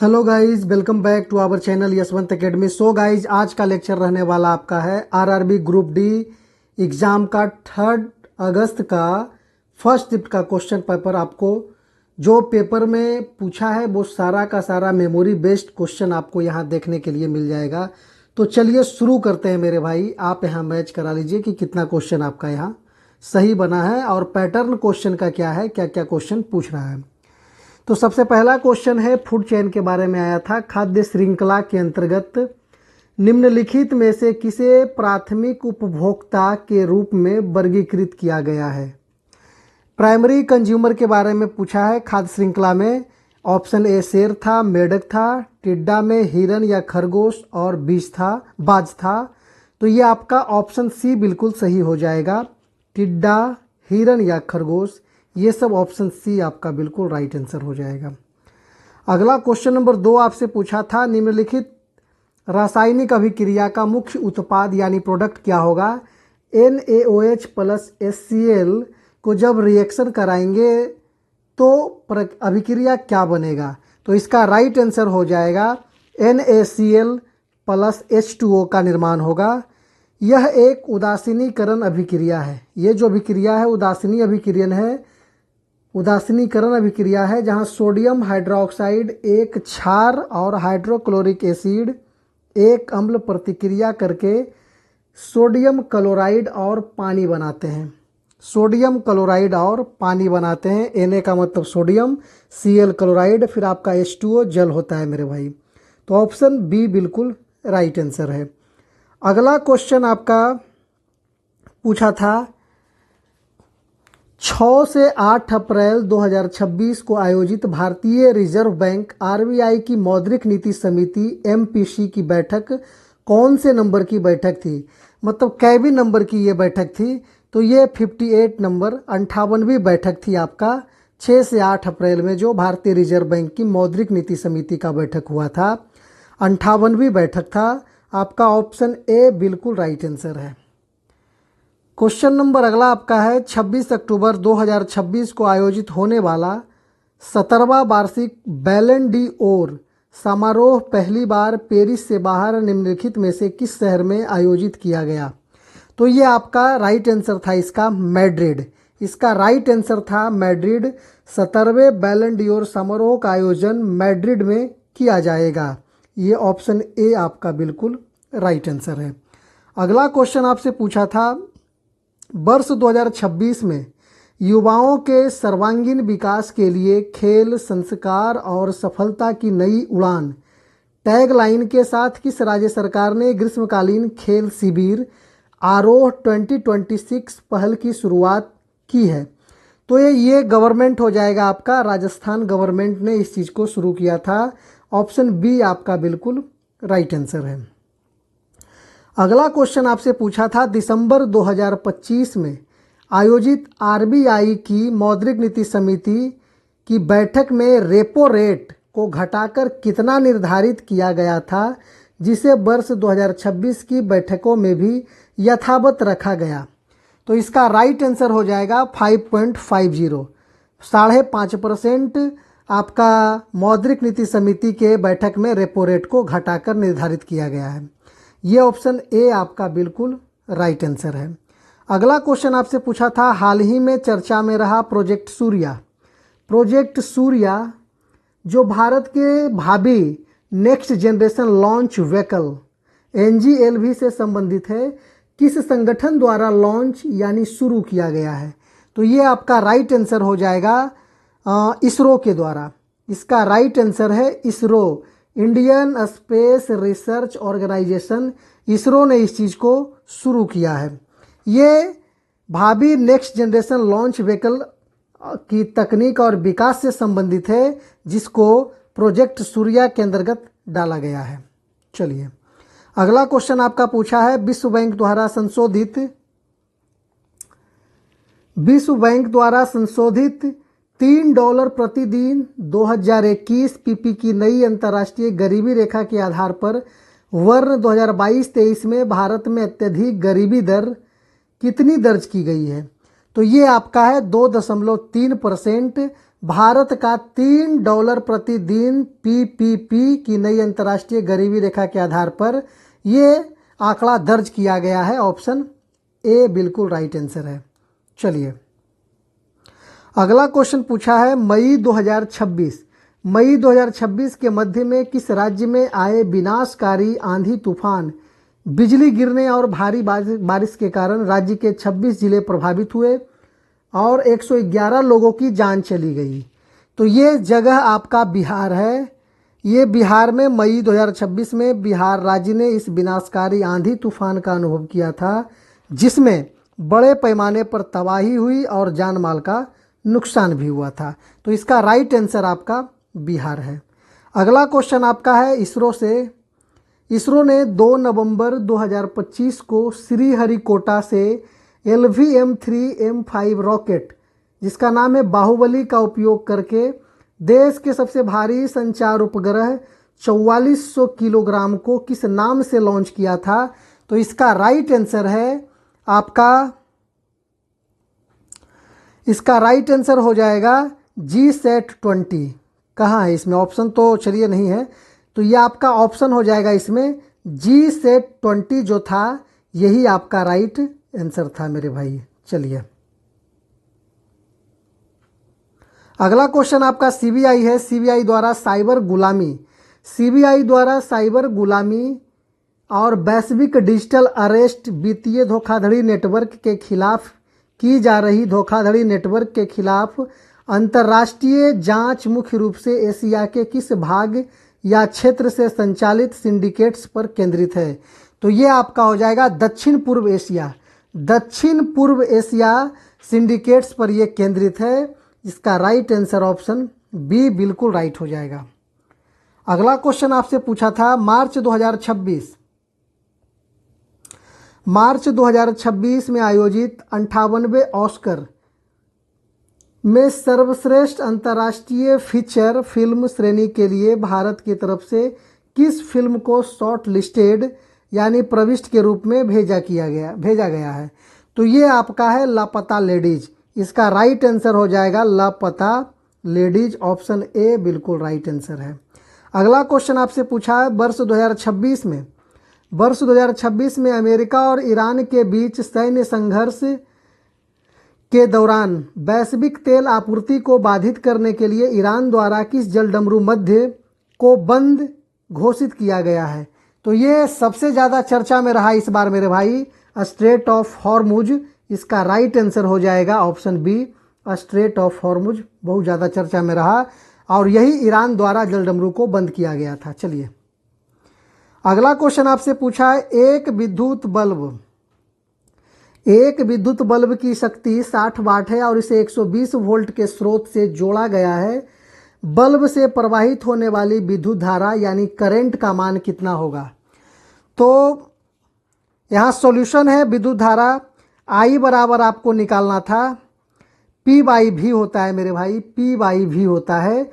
Hello guys, welcome back to our channel Yashwant academy. So guys, आज का lecture रहने वाला आपका है आरआरबी ग्रुप डी एग्ज़ाम का 3 अगस्त का फर्स्ट शिफ्ट का क्वेश्चन पेपर। आपको जो पेपर में पूछा है वो सारा का सारा मेमोरी बेस्ड क्वेश्चन आपको यहाँ देखने के लिए मिल जाएगा। तो चलिए शुरू करते हैं मेरे भाई। आप यहाँ मैच करा लीजिए कि कितना क्वेश्चन आपका यहाँ सही बना है और पैटर्न क्वेश्चन का क्या है, क्या क्या क्वेश्चन पूछ रहा है। तो सबसे पहला क्वेश्चन है फूड चेन के बारे में आया था। खाद्य श्रृंखला के अंतर्गत निम्नलिखित में से किसे प्राथमिक उपभोक्ता के रूप में वर्गीकृत किया गया है। प्राइमरी कंज्यूमर के बारे में पूछा है खाद्य श्रृंखला में। ऑप्शन ए शेर था, मेढक था, टिड्डा में हिरन या खरगोश और बाज था। तो ये आपका ऑप्शन सी बिल्कुल सही हो जाएगा। टिड्डा, हिरन या खरगोश, ये सब ऑप्शन सी आपका बिल्कुल राइट आंसर हो जाएगा। अगला क्वेश्चन नंबर 2 आपसे पूछा था निम्नलिखित रासायनिक अभिक्रिया का मुख्य उत्पाद यानी प्रोडक्ट क्या होगा। NaOH प्लस HCl को जब रिएक्शन कराएंगे तो अभिक्रिया क्या बनेगा। तो इसका राइट आंसर हो जाएगा NaCl प्लस H2O का निर्माण होगा। यह एक उदासीनीकरण अभिक्रिया है। ये जो अभिक्रिया है उदासीनीकरण अभिक्रिया है जहां सोडियम हाइड्रोक्साइड एक क्षार और हाइड्रोक्लोरिक एसिड एक अम्ल प्रतिक्रिया करके सोडियम क्लोराइड और पानी बनाते हैं। सोडियम क्लोराइड और पानी बनाते हैं। Na का मतलब सोडियम, Cl क्लोराइड, फिर आपका H2O जल होता है मेरे भाई। तो ऑप्शन बी बिल्कुल राइट आंसर है। अगला क्वेश्चन आपका पूछा था 6 से 8 अप्रैल 2026 को आयोजित भारतीय रिजर्व बैंक RBI की मौद्रिक नीति समिति MPC की बैठक कौन से नंबर की बैठक थी, मतलब कैबिन नंबर की ये बैठक थी। तो ये 58 नंबर 58वीं बैठक थी आपका 6 से 8 अप्रैल में जो भारतीय रिजर्व बैंक की मौद्रिक नीति समिति का बैठक हुआ था। 58वीं बैठक था आपका। ऑप्शन ए बिल्कुल राइट आंसर है। क्वेश्चन नंबर अगला आपका है 26 अक्टूबर 2026 को आयोजित होने वाला 17वां वार्षिक बैलन डी ओर समारोह पहली बार पेरिस से बाहर निम्नलिखित में से किस शहर में आयोजित किया गया। तो ये आपका राइट आंसर था इसका मैड्रिड। इसका राइट आंसर था मैड्रिड। 17वें बैलन डी ओर समारोह का आयोजन मैड्रिड में किया जाएगा। ये ऑप्शन ए आपका बिल्कुल राइट आंसर है। अगला क्वेश्चन आपसे पूछा था वर्ष 2026 में युवाओं के सर्वांगीण विकास के लिए खेल, संस्कार और सफलता की नई उड़ान टैगलाइन के साथ किस राज्य सरकार ने ग्रीष्मकालीन खेल शिविर आरोह 2026 पहल की शुरुआत की है। तो ये गवर्नमेंट हो जाएगा आपका, राजस्थान गवर्नमेंट ने इस चीज़ को शुरू किया था। ऑप्शन बी आपका बिल्कुल राइट आंसर है। अगला क्वेश्चन आपसे पूछा था दिसंबर 2025 में आयोजित RBI की मौद्रिक नीति समिति की बैठक में रेपो रेट को घटाकर कितना निर्धारित किया गया था जिसे वर्ष 2026 की बैठकों में भी यथावत रखा गया। तो इसका राइट आंसर हो जाएगा 5.50। 5.5% आपका मौद्रिक नीति समिति के बैठक में रेपो रेट को घटाकर निर्धारित किया गया है। ये ऑप्शन ए आपका बिल्कुल राइट आंसर है। अगला क्वेश्चन आपसे पूछा था हाल ही में चर्चा में रहा प्रोजेक्ट सूर्या। प्रोजेक्ट सूर्या जो भारत के भावी next generation launch vehicle NGLV से संबंधित है, किस संगठन द्वारा लॉन्च यानी शुरू किया गया है। तो ये आपका राइट आंसर हो जाएगा इसरो के द्वारा। इसका राइट आंसर है ISRO, Indian Space Research Organisation. ISRO ने इस चीज़ को शुरू किया है। ये भावी नेक्स्ट जनरेशन लॉन्च व्हीकल की तकनीक और विकास से संबंधित है जिसको प्रोजेक्ट सूर्या के अंतर्गत डाला गया है। चलिए अगला क्वेश्चन आपका पूछा है विश्व बैंक द्वारा संशोधित $3 प्रतिदिन 2021 PP की नई अंतर्राष्ट्रीय गरीबी रेखा के आधार पर वर्ष 2022-23 में भारत में अत्यधिक गरीबी दर कितनी दर्ज की गई है। तो ये आपका है 2.3% भारत का $3 प्रतिदिन पीपीपी की नई अंतर्राष्ट्रीय गरीबी रेखा के आधार पर ये आंकड़ा दर्ज किया गया है। ऑप्शन ए बिल्कुल राइट आंसर है। चलिए अगला क्वेश्चन पूछा है मई 2026 के मध्य में किस राज्य में आए विनाशकारी आंधी तूफान, बिजली गिरने और भारी बारिश के कारण राज्य के 26 जिले प्रभावित हुए और 111 लोगों की जान चली गई। तो ये जगह आपका बिहार है। ये बिहार में मई 2026 में बिहार राज्य ने इस विनाशकारी आंधी तूफान का अनुभव किया था, जिसमें बड़े पैमाने पर तबाही हुई और जान माल का नुकसान भी हुआ था। तो इसका राइट आंसर आपका बिहार है। अगला क्वेश्चन आपका है इसरो से। इसरो ने 2 नवंबर 2025 को श्रीहरिकोटा से LVM-3M5 रॉकेट, जिसका नाम है बाहुबली, का उपयोग करके देश के सबसे भारी संचार उपग्रह 4400 किलोग्राम को किस नाम से लॉन्च किया था। तो इसका राइट आंसर है आपका, इसका राइट आंसर हो जाएगा GSAT-20। कहाँ है इसमें ऑप्शन, तो चलिए नहीं है, तो ये आपका ऑप्शन हो जाएगा इसमें GSAT-20 जो था, यही आपका राइट आंसर था मेरे भाई। चलिए अगला क्वेश्चन आपका सीबीआई है। सीबीआई द्वारा साइबर गुलामी और वैश्विक डिजिटल अरेस्ट, वित्तीय धोखाधड़ी नेटवर्क के खिलाफ की जा रही धोखाधड़ी नेटवर्क के खिलाफ अंतर्राष्ट्रीय जांच मुख्य रूप से एशिया के किस भाग या क्षेत्र से संचालित सिंडिकेट्स पर केंद्रित है। तो ये आपका हो जाएगा दक्षिण पूर्व एशिया सिंडिकेट्स पर यह केंद्रित है। इसका राइट आंसर ऑप्शन बी बिल्कुल राइट हो जाएगा। अगला क्वेश्चन आपसे पूछा था मार्च 2026 में आयोजित 58वें ऑस्कर में सर्वश्रेष्ठ अंतर्राष्ट्रीय फीचर फिल्म श्रेणी के लिए भारत की तरफ से किस फिल्म को शॉर्ट लिस्टेड यानी प्रविष्ट के रूप में भेजा गया है। तो ये आपका है लापता लेडीज। इसका राइट आंसर हो जाएगा लापता लेडीज, ऑप्शन ए बिल्कुल राइट आंसर है। अगला क्वेश्चन आपसे पूछा है वर्ष 2026 में अमेरिका और ईरान के बीच सैन्य संघर्ष के दौरान वैश्विक तेल आपूर्ति को बाधित करने के लिए ईरान द्वारा किस जलडमरू मध्य को बंद घोषित किया गया है। तो ये सबसे ज़्यादा चर्चा में रहा इस बार मेरे भाई, स्ट्रेट ऑफ हॉर्मुज। इसका राइट आंसर हो जाएगा option B, Strait of Hormuz बहुत ज़्यादा चर्चा में रहा और यही ईरान द्वारा जलडमरू को बंद किया गया था। चलिए अगला क्वेश्चन आपसे पूछा है एक विद्युत बल्ब की शक्ति 60 वाट है और इसे 120 वोल्ट के स्रोत से जोड़ा गया है। बल्ब से प्रवाहित होने वाली विद्युत धारा यानी करंट का मान कितना होगा। तो यहाँ सॉल्यूशन है, विद्युत धारा I बराबर आपको निकालना था P/V होता है मेरे भाई, P/V होता है।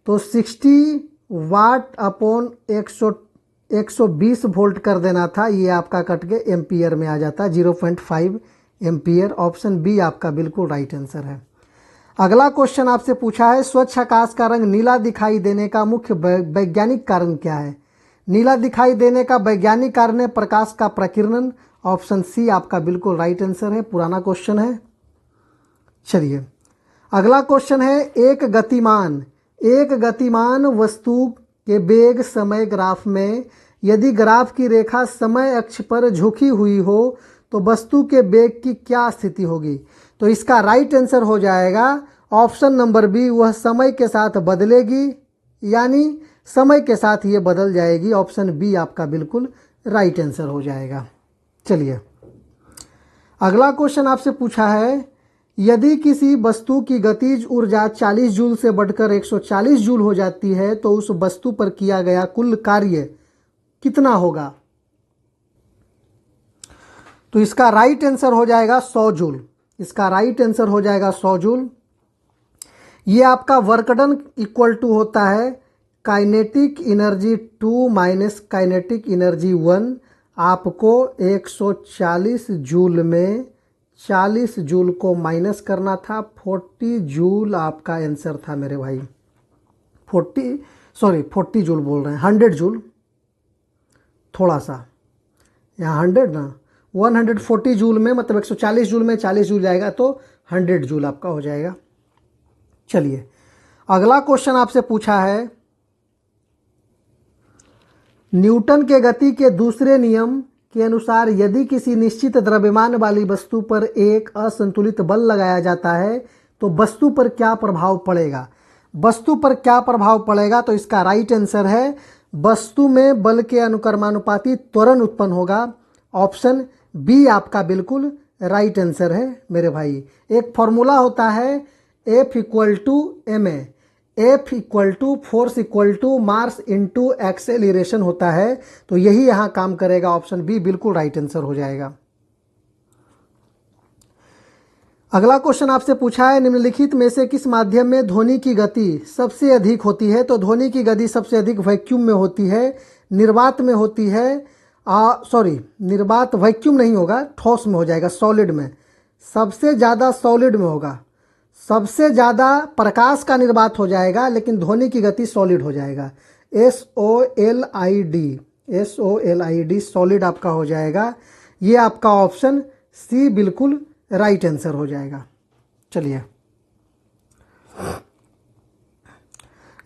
तो 60 वाट अपॉन 120 वोल्ट कर देना था, ये आपका कट के एम्पियर में आ जाता है 0.5 एम्पियर। ऑप्शन बी आपका बिल्कुल राइट आंसर है। अगला क्वेश्चन आपसे पूछा है स्वच्छ आकाश का रंग नीला दिखाई देने का मुख्य वैज्ञानिक कारण क्या है। नीला दिखाई देने का वैज्ञानिक कारण है प्रकाश का प्रकीर्णन। ऑप्शन सी आपका बिल्कुल राइट आंसर है, पुराना क्वेश्चन है। चलिए अगला क्वेश्चन है एक गतिमान वस्तु के वेग समय ग्राफ में यदि ग्राफ की रेखा समय अक्ष पर झुकी हुई हो तो वस्तु के वेग की क्या स्थिति होगी। तो इसका राइट आंसर हो जाएगा ऑप्शन नंबर बी, वह समय के साथ बदलेगी यानी समय के साथ ये बदल जाएगी। ऑप्शन बी आपका बिल्कुल राइट आंसर हो जाएगा। चलिए अगला क्वेश्चन आपसे पूछा है यदि किसी वस्तु की गतिज ऊर्जा 40 जूल से बढ़कर 140 जूल हो जाती है तो उस वस्तु पर किया गया कुल कार्य कितना होगा। तो इसका राइट आंसर हो जाएगा 100 जूल। इसका राइट आंसर हो जाएगा 100 जूल। ये आपका वर्क डन इक्वल टू होता है kinetic energy 2 minus kinetic energy 1। आपको 140 जूल में 40 जूल को माइनस करना था। 40 जूल आपका आंसर था मेरे भाई। 40 जूल बोल रहे हैं, 100 जूल, थोड़ा सा यहाँ 100 ना, 140 जूल में मतलब 140 जूल में 40 जूल जाएगा तो 100 जूल आपका हो जाएगा। चलिए अगला क्वेश्चन आपसे पूछा है, न्यूटन के गति के दूसरे नियम के अनुसार यदि किसी निश्चित द्रव्यमान वाली वस्तु पर एक असंतुलित बल लगाया जाता है तो वस्तु पर क्या प्रभाव पड़ेगा। वस्तु पर क्या प्रभाव पड़ेगा, तो इसका राइट आंसर है वस्तु में बल के अनुक्रमानुपाती त्वरण उत्पन्न होगा। ऑप्शन बी आपका बिल्कुल राइट आंसर है मेरे भाई। एक फॉर्मूला होता है F equal to ma, F equal to force equal to mass into acceleration होता है, तो यही यहाँ काम करेगा। ऑप्शन बी बिल्कुल राइट आंसर हो जाएगा। अगला क्वेश्चन आपसे पूछा है, निम्नलिखित में से किस माध्यम में ध्वनि की गति सबसे अधिक होती है। तो ध्वनि की गति सबसे अधिक वैक्यूम में होती है, निर्वात में होती है, निर्वात वैक्यूम नहीं होगा, ठोस में हो जाएगा, सॉलिड में। सबसे ज़्यादा सॉलिड में होगा, सबसे ज़्यादा प्रकाश का निर्वात हो जाएगा, लेकिन ध्वनि की गति सॉलिड हो जाएगा। SOLID सॉलिड आपका हो जाएगा। ये आपका ऑप्शन सी बिल्कुल राइट आंसर हो जाएगा। चलिए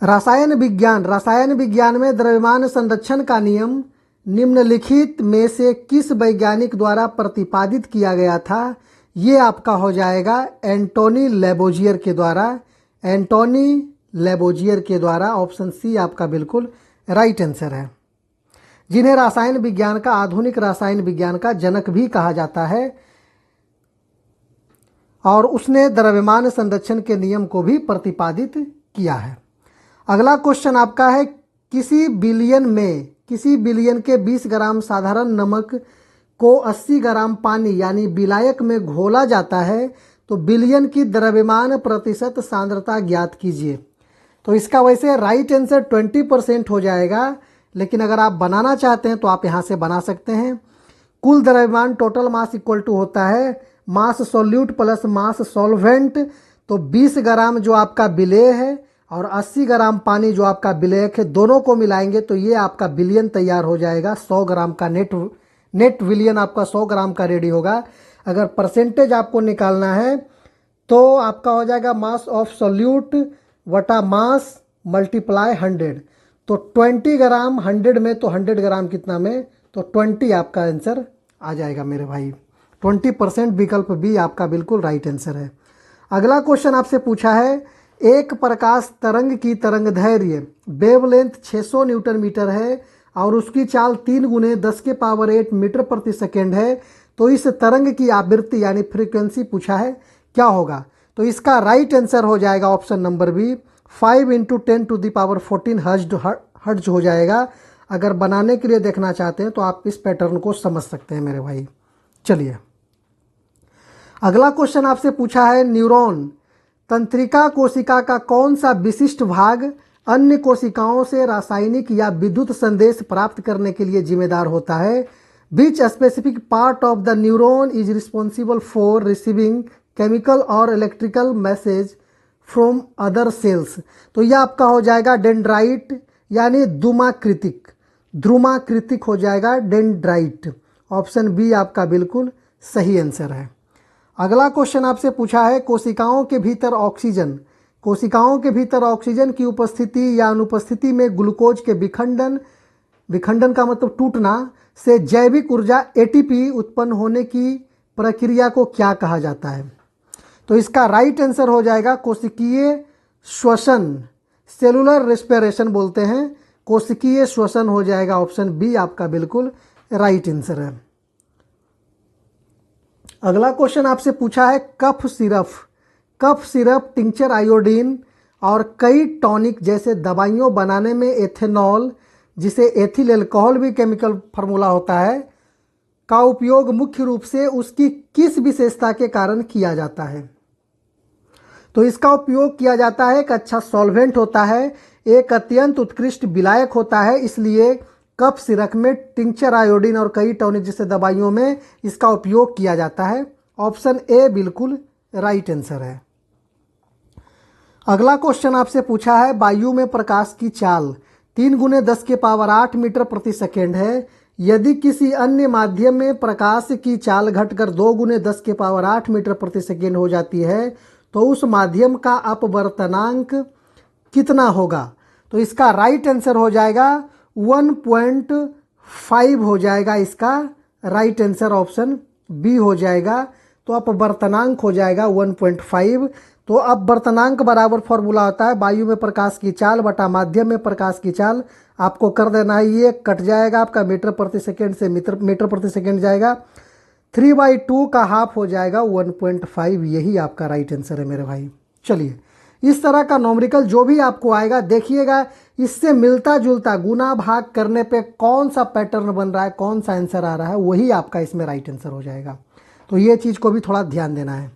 रसायन विज्ञान में द्रव्यमान संरक्षण का नियम निम्नलिखित में से किस वैज्ञानिक द्वारा प्रतिपादित किया गया था। ये आपका हो जाएगा एंटोनी लेबोजियर के द्वारा। ऑप्शन सी आपका बिल्कुल राइट आंसर है, जिन्हें आधुनिक रसायन विज्ञान का जनक भी कहा जाता है, और उसने द्रव्यमान संरक्षण के नियम को भी प्रतिपादित किया है। अगला क्वेश्चन आपका है, किसी बिलियन के 20 ग्राम साधारण नमक को 80 ग्राम पानी यानी विलायक में घोला जाता है, तो बिलियन की द्रव्यमान प्रतिशत सांद्रता ज्ञात कीजिए। तो इसका वैसे राइट आंसर 20% हो जाएगा, लेकिन अगर आप बनाना चाहते हैं तो आप यहाँ से बना सकते हैं। कुल द्रव्यमान टोटल मास इक्वल टू होता है मास सॉल्यूट प्लस मास सॉल्वेंट। तो 20 ग्राम जो आपका विलेय है और 80 ग्राम पानी जो आपका विलेयक है, दोनों को मिलाएंगे तो ये आपका बिलियन तैयार हो जाएगा। 100 ग्राम का नेट विलियन आपका 100 ग्राम का रेडी होगा। अगर परसेंटेज आपको निकालना है तो आपका हो जाएगा मास ऑफ सॉल्यूट वटा मास मल्टीप्लाई 100। तो 20 ग्राम 100 में, तो 100 ग्राम कितना में, तो 20 आपका आंसर आ जाएगा मेरे भाई। 20% विकल्प बी आपका बिल्कुल राइट आंसर है। अगला क्वेश्चन आपसे पूछा है, एक प्रकाश तरंग की तरंग दैर्घ्य वेवलेंथ 600 न्यूटन मीटर है और उसकी चाल 3 × 10⁸ मीटर प्रति सेकेंड है, तो इस तरंग की आवृत्ति यानी फ्रीक्वेंसी पूछा है, क्या होगा। तो इसका राइट आंसर हो जाएगा ऑप्शन नंबर बी 5 × 10⁻14 हर्ट्ज हो जाएगा। अगर बनाने के लिए देखना चाहते हैं तो आप इस पैटर्न को समझ सकते हैं मेरे भाई। चलिए अगला क्वेश्चन आपसे पूछा है, न्यूरॉन तंत्रिका कोशिका का कौन सा विशिष्ट भाग अन्य कोशिकाओं से रासायनिक या विद्युत संदेश प्राप्त करने के लिए जिम्मेदार होता है। Which specific part of the neuron is responsible for receiving chemical और electrical message from other cells. तो यह आपका हो जाएगा डेंड्राइट यानी ध्रुमाकृतिक हो जाएगा डेंड्राइट। ऑप्शन बी आपका बिल्कुल सही आंसर है। अगला क्वेश्चन आपसे पूछा है, कोशिकाओं के भीतर ऑक्सीजन की उपस्थिति या अनुपस्थिति में ग्लूकोज के विखंडन का मतलब टूटना से जैविक ऊर्जा एटीपी उत्पन्न होने की प्रक्रिया को क्या कहा जाता है। तो इसका राइट आंसर हो जाएगा कोशिकीय श्वसन, सेलुलर रेस्पिरेशन बोलते हैं, कोशिकीय श्वसन हो जाएगा। ऑप्शन बी आपका बिल्कुल राइट आंसर है। अगला क्वेश्चन आपसे पूछा है, कफ सिरप टिंचर आयोडीन और कई टॉनिक जैसे दवाइयों बनाने में एथेनॉल, जिसे एथिल अल्कोहल भी केमिकल फार्मूला होता है, का उपयोग मुख्य रूप से उसकी किस विशेषता के कारण किया जाता है। तो इसका उपयोग किया जाता है, एक अच्छा सॉल्वेंट होता है, एक अत्यंत उत्कृष्ट विलायक होता है, इसलिए कफ सिरप में टिंचर आयोडीन और कई टॉनिक जैसे दवाइयों में इसका उपयोग किया जाता है। ऑप्शन ए बिल्कुल राइट आंसर है। अगला क्वेश्चन आपसे पूछा है, वायु में प्रकाश की चाल 3 × 10⁸ मीटर प्रति सेकेंड है। यदि किसी अन्य माध्यम में प्रकाश की चाल घटकर 2 × 10⁸ मीटर प्रति सेकेंड हो जाती है तो उस माध्यम का अपवर्तनांक कितना होगा? तो इसका राइट आंसर हो जाएगा 1.5 हो जाएगा। इसका राइट आंसर ऑप्शन बी हो जाएगा। तो अपवर्तनांक हो जाएगा 1.5। तो अपवर्तनांक बराबर फॉर्मूला होता है वायु में प्रकाश की चाल बटा माध्यम में प्रकाश की चाल। आपको कर देना है, ये कट जाएगा आपका मीटर प्रति सेकेंड से मीटर प्रति सेकेंड जाएगा, 3/2 का हाफ हो जाएगा 1.5। यही आपका राइट आंसर है मेरे भाई। चलिए, इस तरह का नॉमरिकल जो भी आपको आएगा देखिएगा, इससे मिलता जुलता गुना भाग करने पे कौन सा पैटर्न बन रहा है, कौन सा आंसर आ रहा है, वही आपका इसमें राइट आंसर हो जाएगा। तो ये चीज़ को भी थोड़ा ध्यान देना है।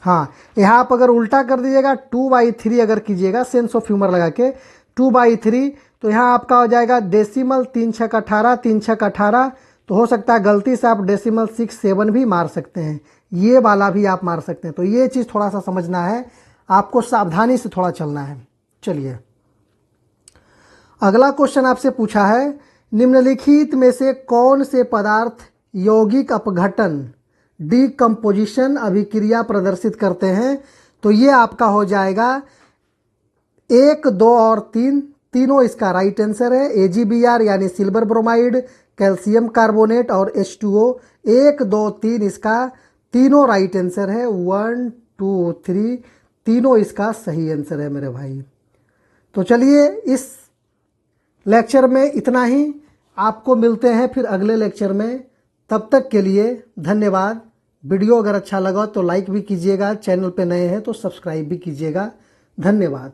हाँ, यहाँ आप अगर उल्टा कर दीजिएगा 2/3 अगर कीजिएगा सेंस ऑफ ह्यूमर लगा के 2/3, तो यहाँ आपका हो जाएगा डेसिमल 3 × 6 = 18, 3 × 6 = 18। तो हो सकता है गलती से आप डेसिमल 6, 7 भी मार सकते हैं, ये वाला भी आप मार सकते हैं। तो ये चीज़ थोड़ा सा समझना है, आपको सावधानी से थोड़ा चलना है। चलिए, अगला क्वेश्चन आपसे पूछा है, निम्नलिखित में से कौन से पदार्थ यौगिक अपघटन डीकम्पोजिशन अभिक्रिया प्रदर्शित करते हैं? तो ये आपका हो जाएगा 1, 2 और 3, तीनों इसका राइट आंसर है। AgBr यानी सिल्वर ब्रोमाइड, कैल्शियम कार्बोनेट और H2O, 1, 2, 3 इसका तीनों राइट आंसर है। 1, 2, 3 तीनों इसका सही आंसर है मेरे भाई। तो चलिए, इस लेक्चर में इतना ही। आपको मिलते हैं फिर अगले लेक्चर में। तब तक के लिए धन्यवाद। वीडियो अगर अच्छा लगा तो लाइक भी कीजिएगा, चैनल पे नए हैं तो सब्सक्राइब भी कीजिएगा। धन्यवाद।